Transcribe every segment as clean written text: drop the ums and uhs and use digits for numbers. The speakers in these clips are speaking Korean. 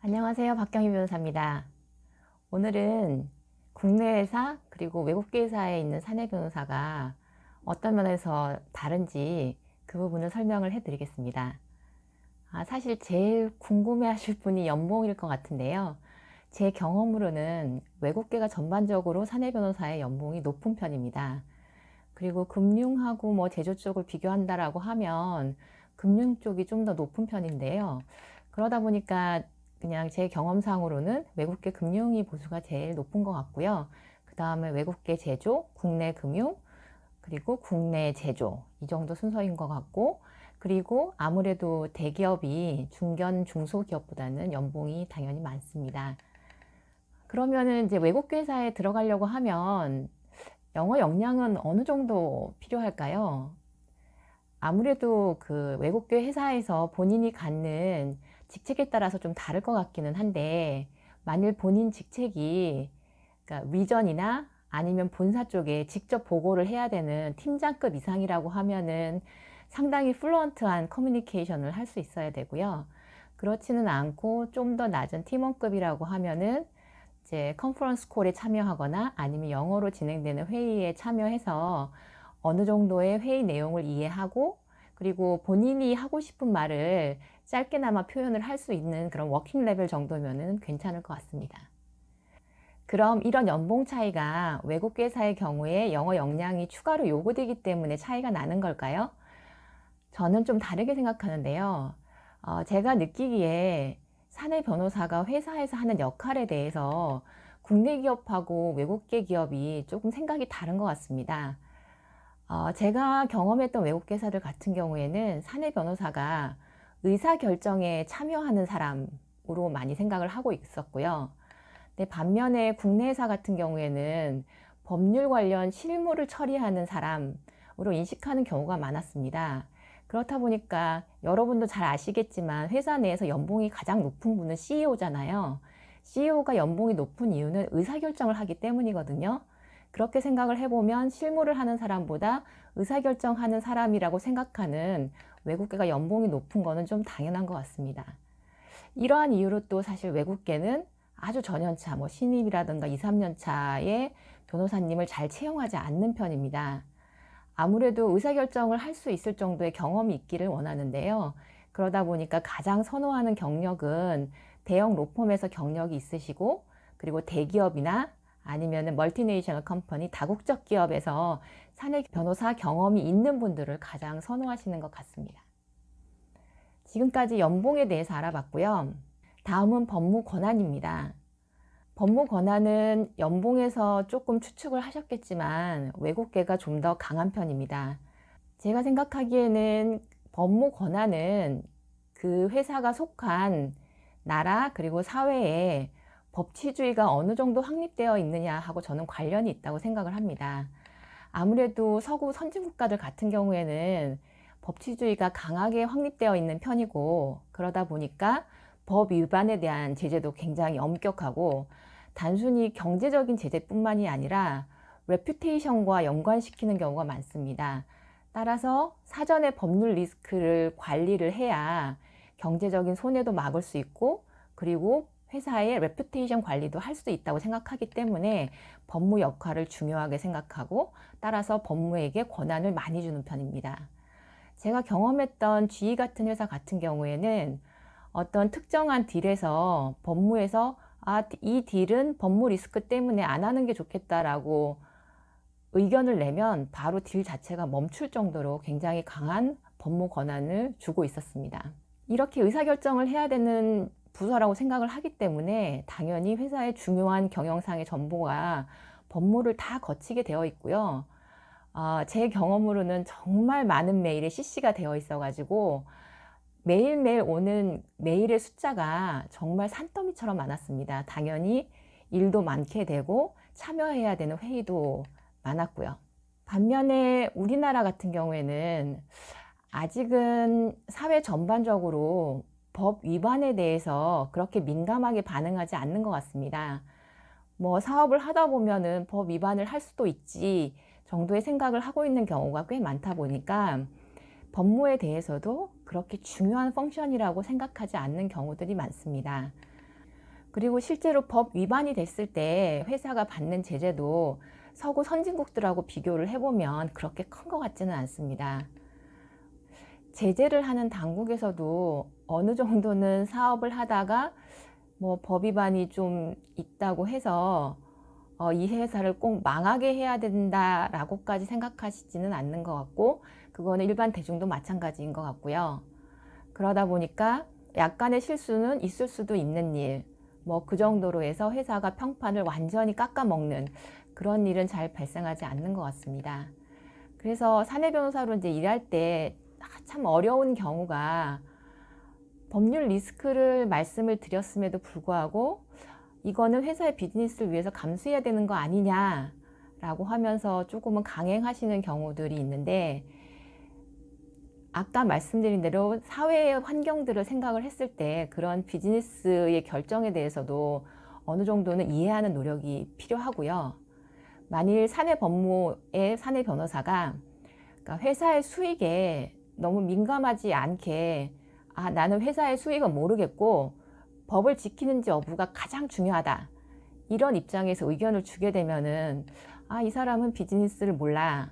안녕하세요. 박경희 변호사입니다. 오늘은 국내 회사 그리고 외국계 회사에 있는 사내 변호사가 어떤 면에서 다른지 그 부분을 설명을 해 드리겠습니다. 사실 제일 궁금해 하실 분이 연봉일 것 같은데요. 제 경험으로는 외국계가 전반적으로 사내 변호사의 연봉이 높은 편입니다. 그리고 금융하고 제조 쪽을 비교한다라고 하면 금융 쪽이 좀 더 높은 편인데요. 그러다 보니까 그냥 제 경험상으로는 외국계 금융위 보수가 제일 높은 것 같고요. 그 다음에 외국계 제조, 국내 금융, 그리고 국내 제조 이 정도 순서인 것 같고, 그리고 아무래도 대기업이 중견 중소기업보다는 연봉이 당연히 많습니다. 그러면은 이제 외국계 회사에 들어가려고 하면 영어 역량은 어느 정도 필요할까요? 아무래도 그 외국계 회사에서 본인이 갖는 직책에 따라서 좀 다를 것 같기는 한데, 만일 본인 직책이 그러니까 위전이나 아니면 본사 쪽에 직접 보고를 해야 되는 팀장급 이상이라고 하면은 상당히 플루언트한 커뮤니케이션을 할 수 있어야 되고요. 그렇지는 않고 좀 더 낮은 팀원급이라고 하면은 이제 컨퍼런스 콜에 참여하거나 아니면 영어로 진행되는 회의에 참여해서 어느 정도의 회의 내용을 이해하고, 그리고 본인이 하고 싶은 말을 짧게나마 표현을 할 수 있는 그런 워킹 레벨 정도면은 괜찮을 것 같습니다. 그럼 이런 연봉 차이가 외국 회사의 경우에 영어 역량이 추가로 요구되기 때문에 차이가 나는 걸까요? 저는 좀 다르게 생각하는데요. 제가 느끼기에 사내 변호사가 회사에서 하는 역할에 대해서 국내 기업하고 외국계 기업이 조금 생각이 다른 것 같습니다. 제가 경험했던 외국 회사들 같은 경우에는 사내 변호사가 의사 결정에 참여하는 사람으로 많이 생각을 하고 있었고요. 근데 반면에 국내 회사 같은 경우에는 법률 관련 실무를 처리하는 사람으로 인식하는 경우가 많았습니다. 그렇다 보니까 여러분도 잘 아시겠지만 회사 내에서 연봉이 가장 높은 분은 CEO잖아요. CEO가 연봉이 높은 이유는 의사결정을 하기 때문이거든요. 그렇게 생각을 해보면 실무를 하는 사람보다 의사결정하는 사람이라고 생각하는 외국계가 연봉이 높은 거는 좀 당연한 것 같습니다. 이러한 이유로 또 사실 외국계는 아주 전연차, 신입이라든가 2, 3년 차의 변호사님을 잘 채용하지 않는 편입니다. 아무래도 의사결정을 할 수 있을 정도의 경험이 있기를 원하는데요. 그러다 보니까 가장 선호하는 경력은 대형 로펌에서 경력이 있으시고, 그리고 대기업이나 아니면은 멀티내셔널 컴퍼니, 다국적 기업에서 사내 변호사 경험이 있는 분들을 가장 선호하시는 것 같습니다. 지금까지 연봉에 대해서 알아봤고요. 다음은 법무 권한입니다. 법무 권한은 연봉에서 조금 추측을 하셨겠지만 외국계가 좀 더 강한 편입니다. 제가 생각하기에는 법무 권한은 그 회사가 속한 나라 그리고 사회에 법치주의가 어느 정도 확립되어 있느냐 하고 저는 관련이 있다고 생각을 합니다. 아무래도 서구 선진국가들 같은 경우에는 법치주의가 강하게 확립되어 있는 편이고, 그러다 보니까 법 위반에 대한 제재도 굉장히 엄격하고, 단순히 경제적인 제재뿐만이 아니라 레퓨테이션과 연관시키는 경우가 많습니다. 따라서 사전에 법률 리스크를 관리를 해야 경제적인 손해도 막을 수 있고, 그리고 회사의 레퓨테이션 관리도 할 수 있다고 생각하기 때문에 법무 역할을 중요하게 생각하고, 따라서 법무에게 권한을 많이 주는 편입니다. 제가 경험했던 GE 같은 회사 같은 경우에는 어떤 특정한 딜에서 법무에서 이 딜은 법무 리스크 때문에 안 하는 게 좋겠다라고 의견을 내면 바로 딜 자체가 멈출 정도로 굉장히 강한 법무 권한을 주고 있었습니다. 이렇게 의사결정을 해야 되는 부서라고 생각을 하기 때문에 당연히 회사의 중요한 경영상의 정보가 법무를 다 거치게 되어 있고요. 제 경험으로는 정말 많은 메일에 CC가 되어 있어가지고 매일매일 오는 메일의 숫자가 정말 산더미처럼 많았습니다. 당연히 일도 많게 되고 참여해야 되는 회의도 많았고요. 반면에 우리나라 같은 경우에는 아직은 사회 전반적으로 법 위반에 대해서 그렇게 민감하게 반응하지 않는 것 같습니다. 사업을 하다 보면은 법 위반을 할 수도 있지 정도의 생각을 하고 있는 경우가 꽤 많다 보니까 법무에 대해서도 그렇게 중요한 펑션이라고 생각하지 않는 경우들이 많습니다. 그리고 실제로 법 위반이 됐을 때 회사가 받는 제재도 서구 선진국들하고 비교를 해보면 그렇게 큰 것 같지는 않습니다. 제재를 하는 당국에서도 어느 정도는 사업을 하다가 뭐 법 위반이 좀 있다고 해서 이 회사를 꼭 망하게 해야 된다라고까지 생각하시지는 않는 것 같고, 그거는 일반 대중도 마찬가지인 것 같고요. 그러다 보니까 약간의 실수는 있을 수도 있는 일, 뭐 그 정도로 해서 회사가 평판을 완전히 깎아먹는 그런 일은 잘 발생하지 않는 것 같습니다. 그래서 사내 변호사로 이제 일할 때 참 어려운 경우가, 법률 리스크를 말씀을 드렸음에도 불구하고 이거는 회사의 비즈니스를 위해서 감수해야 되는 거 아니냐라고 하면서 조금은 강행하시는 경우들이 있는데, 아까 말씀드린 대로 사회의 환경들을 생각을 했을 때 그런 비즈니스의 결정에 대해서도 어느 정도는 이해하는 노력이 필요하고요. 만일 사내 법무의 사내 변호사가 그러니까 회사의 수익에 너무 민감하지 않게, 나는 회사의 수익은 모르겠고 법을 지키는지 여부가 가장 중요하다, 이런 입장에서 의견을 주게 되면은 이 사람은 비즈니스를 몰라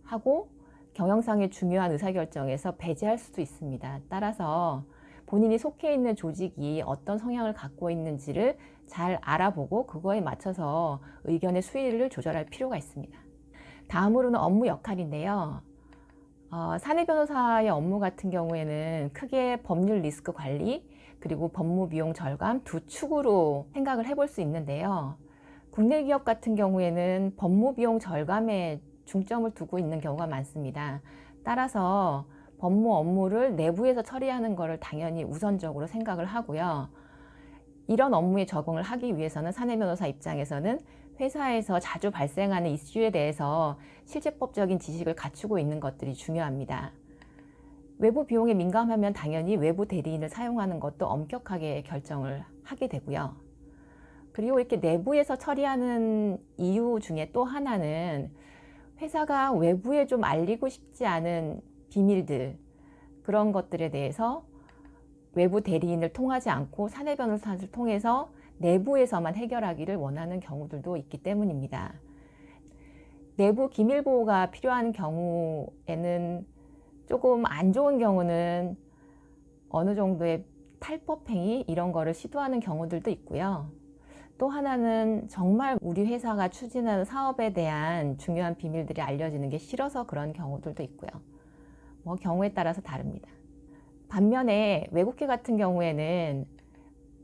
하고 경영상의 중요한 의사결정에서 배제할 수도 있습니다. 따라서 본인이 속해 있는 조직이 어떤 성향을 갖고 있는지를 잘 알아보고 그거에 맞춰서 의견의 수위를 조절할 필요가 있습니다. 다음으로는 업무 역할인데요. 사내 변호사의 업무 같은 경우에는 크게 법률 리스크 관리 그리고 법무 비용 절감 두 축으로 생각을 해볼 수 있는데요. 국내 기업 같은 경우에는 법무 비용 절감에 중점을 두고 있는 경우가 많습니다. 따라서 법무 업무를 내부에서 처리하는 것을 당연히 우선적으로 생각을 하고요. 이런 업무에 적응을 하기 위해서는 사내 변호사 입장에서는 회사에서 자주 발생하는 이슈에 대해서 실제법적인 지식을 갖추고 있는 것들이 중요합니다. 외부 비용에 민감하면 당연히 외부 대리인을 사용하는 것도 엄격하게 결정을 하게 되고요. 그리고 이렇게 내부에서 처리하는 이유 중에 또 하나는 회사가 외부에 좀 알리고 싶지 않은 비밀들, 그런 것들에 대해서 외부 대리인을 통하지 않고 사내 변호사를 통해서 내부에서만 해결하기를 원하는 경우들도 있기 때문입니다. 내부 기밀 보호가 필요한 경우에는, 조금 안 좋은 경우는 어느 정도의 탈법 행위 이런 거를 시도하는 경우들도 있고요. 또 하나는 정말 우리 회사가 추진하는 사업에 대한 중요한 비밀들이 알려지는 게 싫어서 그런 경우들도 있고요. 뭐 경우에 따라서 다릅니다. 반면에 외국계 같은 경우에는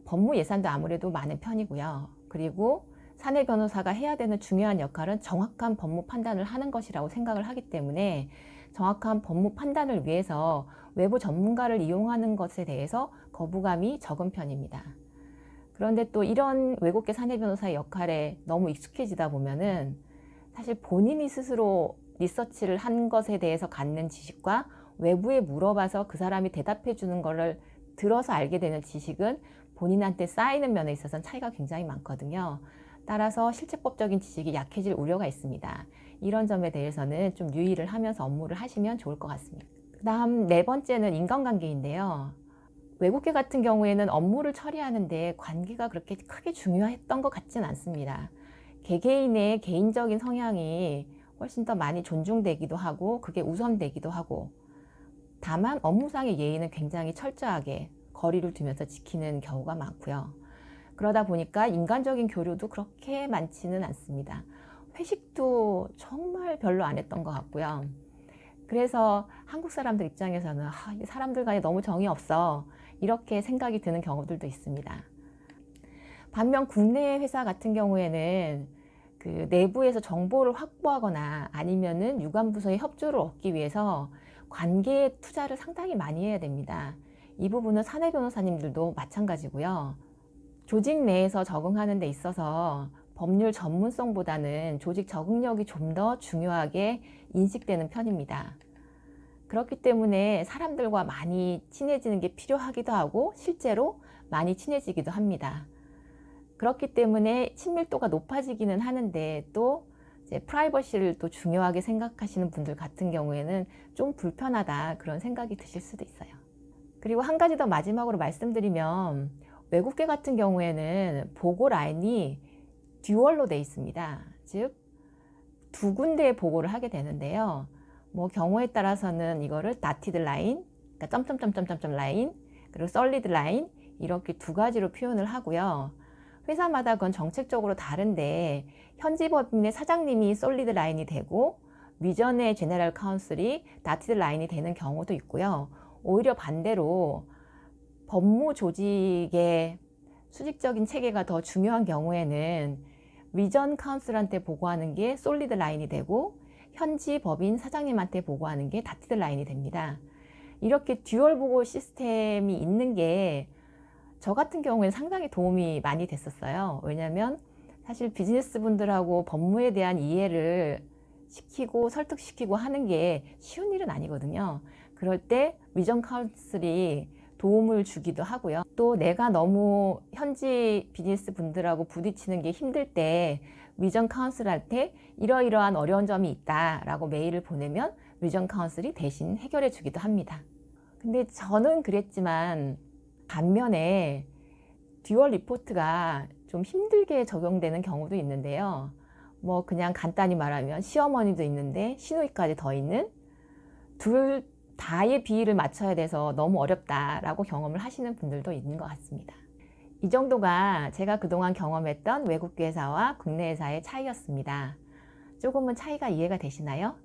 법무 예산도 아무래도 많은 편이고요. 그리고 사내 변호사가 해야 되는 중요한 역할은 정확한 법무 판단을 하는 것이라고 생각을 하기 때문에 정확한 법무 판단을 위해서 외부 전문가를 이용하는 것에 대해서 거부감이 적은 편입니다. 그런데 또 이런 외국계 사내 변호사의 역할에 너무 익숙해지다 보면은 사실 본인이 스스로 리서치를 한 것에 대해서 갖는 지식과 외부에 물어봐서 그 사람이 대답해 주는 거를 들어서 알게 되는 지식은 본인한테 쌓이는 면에 있어서는 차이가 굉장히 많거든요. 따라서 실체법적인 지식이 약해질 우려가 있습니다. 이런 점에 대해서는 좀 유의를 하면서 업무를 하시면 좋을 것 같습니다. 그 다음 네 번째는 인간관계인데요. 외국계 같은 경우에는 업무를 처리하는데 관계가 그렇게 크게 중요했던 것 같진 않습니다. 개개인의 개인적인 성향이 훨씬 더 많이 존중되기도 하고 그게 우선되기도 하고, 다만 업무상의 예의는 굉장히 철저하게 거리를 두면서 지키는 경우가 많고요. 그러다 보니까 인간적인 교류도 그렇게 많지는 않습니다. 회식도 정말 별로 안 했던 것 같고요. 그래서 한국 사람들 입장에서는 사람들 간에 너무 정이 없어, 이렇게 생각이 드는 경우들도 있습니다. 반면 국내 회사 같은 경우에는 그 내부에서 정보를 확보하거나 아니면은 유관부서의 협조를 얻기 위해서 관계에 투자를 상당히 많이 해야 됩니다. 이 부분은 사내 변호사님들도 마찬가지고요. 조직 내에서 적응하는 데 있어서 법률 전문성보다는 조직 적응력이 좀 더 중요하게 인식되는 편입니다. 그렇기 때문에 사람들과 많이 친해지는 게 필요하기도 하고 실제로 많이 친해지기도 합니다. 그렇기 때문에 친밀도가 높아지기는 하는데, 또 이제 프라이버시를 또 중요하게 생각하시는 분들 같은 경우에는 좀 불편하다, 그런 생각이 드실 수도 있어요. 그리고 한 가지 더 마지막으로 말씀드리면, 외국계 같은 경우에는 보고 라인이 듀얼로 되어 있습니다. 즉, 두 군데의 보고를 하게 되는데요. 뭐 경우에 따라서는 이거를 다티드 라인, 그러니까 점점점점점 라인, 그리고 솔리드 라인 이렇게 두 가지로 표현을 하고요. 회사마다 그건 정책적으로 다른데 현지 법인의 사장님이 솔리드 라인이 되고 위전의 제너럴 카운슬이 다티드 라인이 되는 경우도 있고요. 오히려 반대로 법무 조직의 수직적인 체계가 더 중요한 경우에는 위전 카운슬한테 보고하는 게 솔리드 라인이 되고 현지 법인 사장님한테 보고하는 게 다티드 라인이 됩니다. 이렇게 듀얼 보고 시스템이 있는 게 저 같은 경우에는 상당히 도움이 많이 됐었어요. 왜냐하면 사실 비즈니스 분들하고 법무에 대한 이해를 시키고 설득시키고 하는 게 쉬운 일은 아니거든요. 그럴 때 위전 카운슬이 도움을 주기도 하고요. 또 내가 너무 현지 비즈니스 분들하고 부딪히는 게 힘들 때 위전 카운슬한테 이러이러한 어려운 점이 있다라고 메일을 보내면 위전 카운슬이 대신 해결해 주기도 합니다. 근데 저는 그랬지만 반면에 듀얼 리포트가 좀 힘들게 적용되는 경우도 있는데요. 뭐 그냥 간단히 말하면 시어머니도 있는데 시누이까지 더 있는 둘 다의 비율을 맞춰야 돼서 너무 어렵다라고 경험을 하시는 분들도 있는 것 같습니다. 이 정도가 제가 그동안 경험했던 외국계 회사와 국내 회사의 차이였습니다. 조금은 차이가 이해가 되시나요?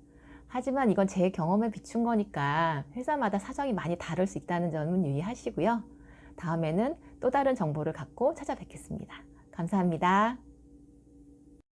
하지만 이건 제 경험에 비춘 거니까 회사마다 사정이 많이 다를 수 있다는 점은 유의하시고요. 다음에는 또 다른 정보를 갖고 찾아뵙겠습니다. 감사합니다.